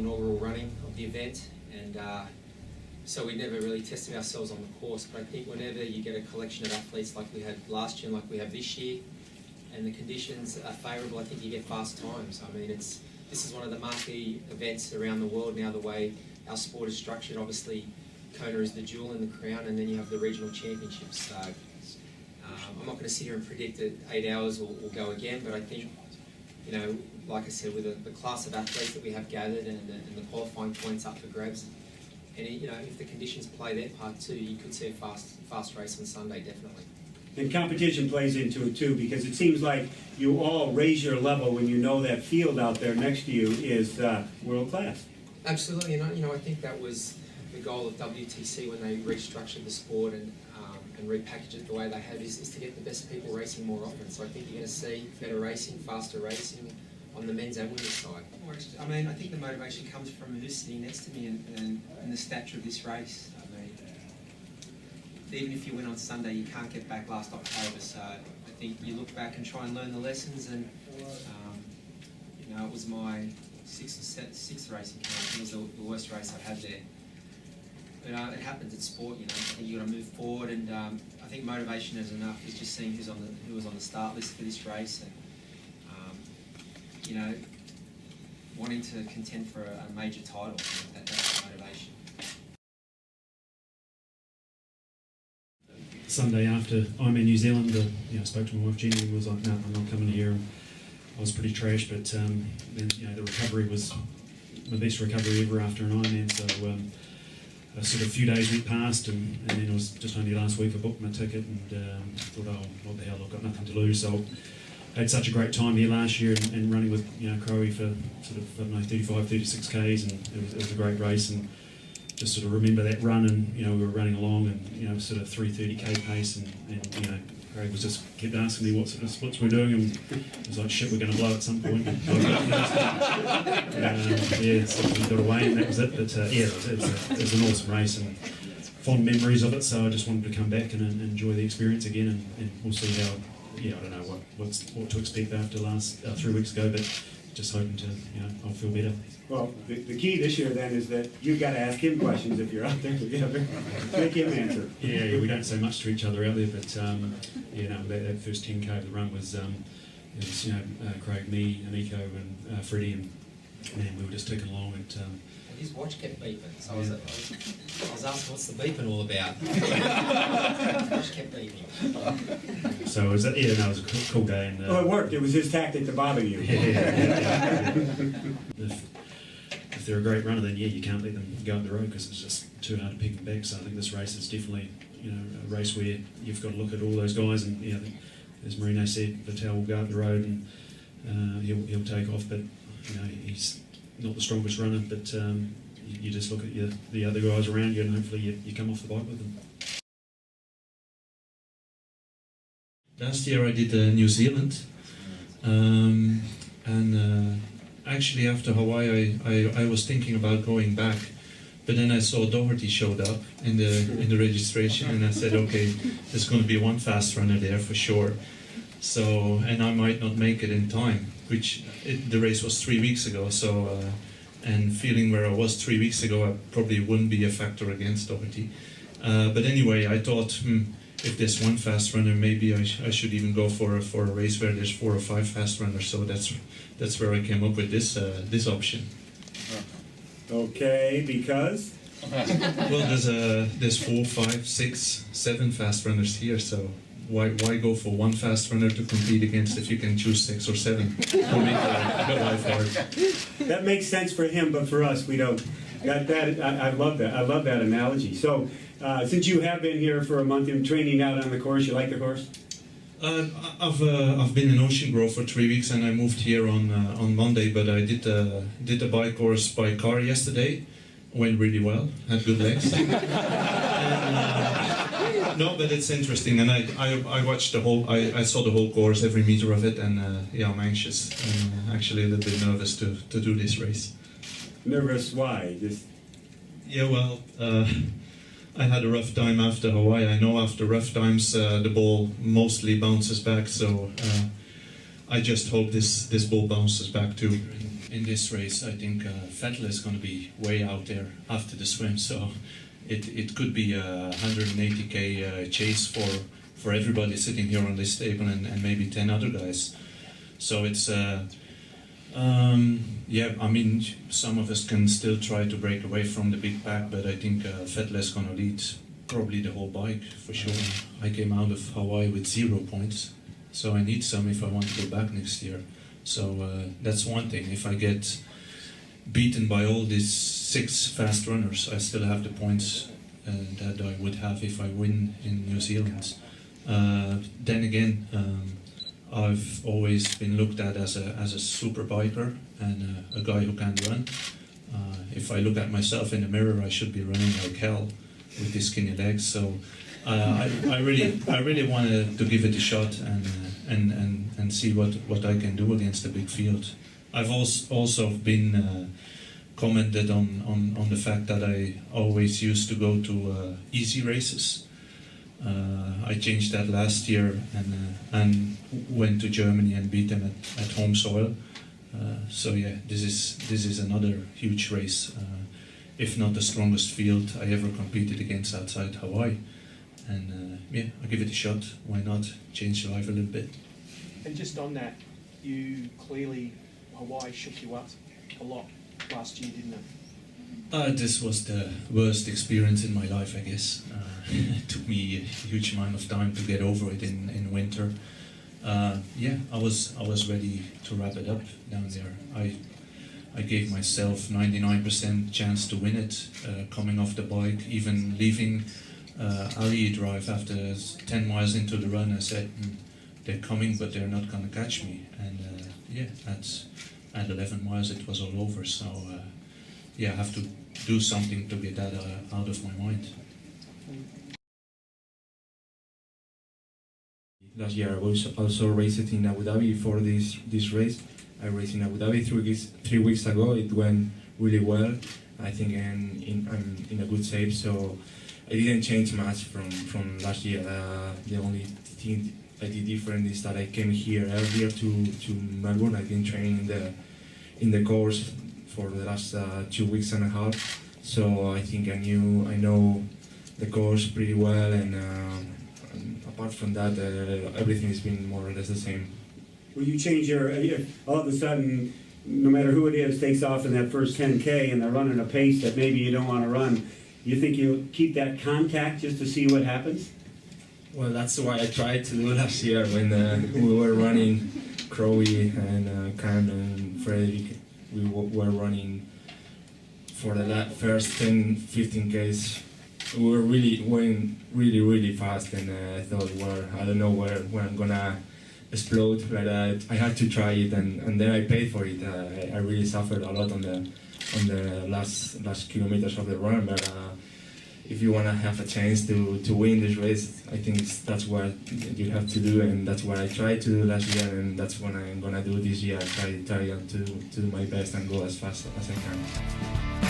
the inaugural running of the event, and so we never really tested ourselves on the course. But I think whenever you get a collection of athletes like we had last year and like we have this year, and the conditions are favourable, I think you get fast times. I mean, this is one of the marquee events around the world now, the way our sport is structured. Obviously, Kona is the jewel in the crown, and then you have the regional championships. So I'm not going to sit here and predict that 8 hours will go again, but I think, you know, like I said, with the class of athletes that we have gathered and the qualifying points up for grabs, and you know, if the conditions play their part too, you could see a fast race on Sunday, definitely. And competition plays into it too, because it seems like you all raise your level when you know that field out there next to you is world class. Absolutely, and you know, I think that was the goal of WTC when they restructured the sport and repackaged it the way they have, is to get the best people racing more often. So I think you're going to see better racing, faster racing on the men's and women's side. I mean, I think the motivation comes from who's sitting next to me and the stature of this race. I mean, even if you win on Sunday, you can't get back last October. So I think you look back and try and learn the lessons. And you know, it was my sixth racing camp. It was the worst race I've had there. But it happens in sport, you know. I think you've got to move forward, and I think motivation is enough. It's just seeing who was on the start list for this race, and you know, wanting to contend for a major title. That's the motivation. Sunday after I'm in New Zealand, you know, I spoke to my wife Jenny and was like, "No, I'm not coming here." And I was pretty trash, but then you know, the recovery was my best recovery ever after an Ironman. So sort of a few days went past, and then it was just only last week I booked my ticket and thought, oh, what the hell, I've got nothing to lose. So I had such a great time here last year and running with, you know, Crowe for sort of, I don't know, 35, 36 Ks, and it was a great race, and just sort of remember that run, and you know, we were running along and, you know, sort of 3:30 K pace, and you know, Craig was just kept asking me what sort of splits we're doing, and I was like, shit, we're going to blow at some point. Yeah, so we got away and that was it. But yeah, it was an awesome race and fond memories of it. So I just wanted to come back and enjoy the experience again, and we'll see how. Yeah, I don't know what to expect after 3 weeks ago, but just hoping to, you know, I'll feel better. Well, the key this year then is that you've got to ask him questions if you're out there together. Make him answer. Yeah, we don't say much to each other out there, but you know, that first 10K of the run was, it was, you know, Craig, me, Aniko, and Freddie, and we were just ticking along. And his watch kept beeping, so I was asking, what's the beeping all about? His watch kept beeping. So it was, yeah, no, it was a cool day. And, it worked. It was his tactic to bother you. Yeah. If they're a great runner, then yeah, you can't let them go up the road because it's just too hard to pick them back. So I think this race is definitely, you know, a race where you've got to look at all those guys, and you know, as Marino said, Vittel will go up the road and he'll take off, but you know, he's not the strongest runner, but you just look at the other guys around you, and hopefully you come off the bike with them. Last year I did New Zealand, and actually after Hawaii I was thinking about going back, but then I saw Doherty showed up in the registration, and I said, okay, there's going to be one fast runner there for sure. So, and I might not make it in time, which the race was 3 weeks ago. So, and feeling where I was 3 weeks ago, I probably wouldn't be a factor against Doherty. But anyway, I thought, if there's one fast runner, maybe I should even go for a race where there's 4 or 5 fast runners. So that's where I came up with this option. Okay, because? Well, there's 4, 5, 6, 7 fast runners here, so why go for one fast runner to compete against if you can choose 6 or 7? We'll make the life hard. That makes sense for him, but for us, we don't. I love that. I love that analogy. So, since you have been here for a month and training out on the course, you like the course? I've been in Ocean Grove for 3 weeks, and I moved here on Monday. But I did the bike course by car yesterday. Went really well. Had good legs. No, but it's interesting, and I watched the whole. I saw the whole course, every meter of it, and yeah, I'm anxious. I'm actually a little bit nervous to do this race. Nervous? Why? Just. Yeah, well. I had a rough time after Hawaii. I know after rough times the ball mostly bounces back, so I just hope this ball bounces back too. in this race, I think Vettel is going to be way out there after the swim. So it could be a 180k chase for everybody sitting here on this table and maybe 10 other guys. So it's yeah, I mean, some of us can still try to break away from the big pack, but I think Vettel is going to lead probably the whole bike for sure. I came out of Hawaii with 0 points, so I need some if I want to go back next year. So that's one thing. If I get beaten by all these 6 fast runners, I still have the points that I would have if I win in New Zealand. Then again, I've always been looked at as a super biker and a guy who can run. If I look at myself in the mirror, I should be running like hell with these skinny legs. So I really wanted to give it a shot and see what I can do against a big field. I've also been commented on the fact that I always used to go to easy races. I changed that last year and went to Germany and beat them at home soil. So yeah, this is another huge race, if not the strongest field I ever competed against outside Hawaii. And yeah, I'll give it a shot. Why not change your life a little bit? And just on that, you clearly, Hawaii shook you up a lot last year, didn't it? This was the worst experience in my life, I guess. It took me a huge amount of time to get over it in winter. Yeah, I was ready to wrap it up down there. I gave myself 99% chance to win it, coming off the bike, even leaving Ali Drive after 10 miles into the run. I said, they're coming, but they're not going to catch me. And yeah, at 11 miles it was all over. So yeah, I have to do something to get that out of my mind. Last year I was also raced in Abu Dhabi for this race. I raced in Abu Dhabi 3 weeks ago. It went really well. I think I'm in a good shape, so I didn't change much from last year. The only thing I did different is that I came here earlier to Melbourne. I've been training in the course for the last 2 weeks and a half. So I think I know the course pretty well, and apart from that, everything has been more or less the same. Will you change all of a sudden, no matter who it is, takes off in that first 10K and they're running a pace that maybe you don't want to run, you think you'll keep that contact just to see what happens? Well, that's why I tried to do last year when we were running Crowe and Cam and Frederick. We were running for the first 10-15Ks. We were really fast, and I thought, well, I don't know where I'm gonna explode, but I had to try it, and then I paid for it. I really suffered a lot on the last kilometers of the run, but if you wanna have a chance to win this race, I think that's what you have to do, and that's what I tried to do last year, and that's what I'm gonna do this year. Try to do my best and go as fast as I can.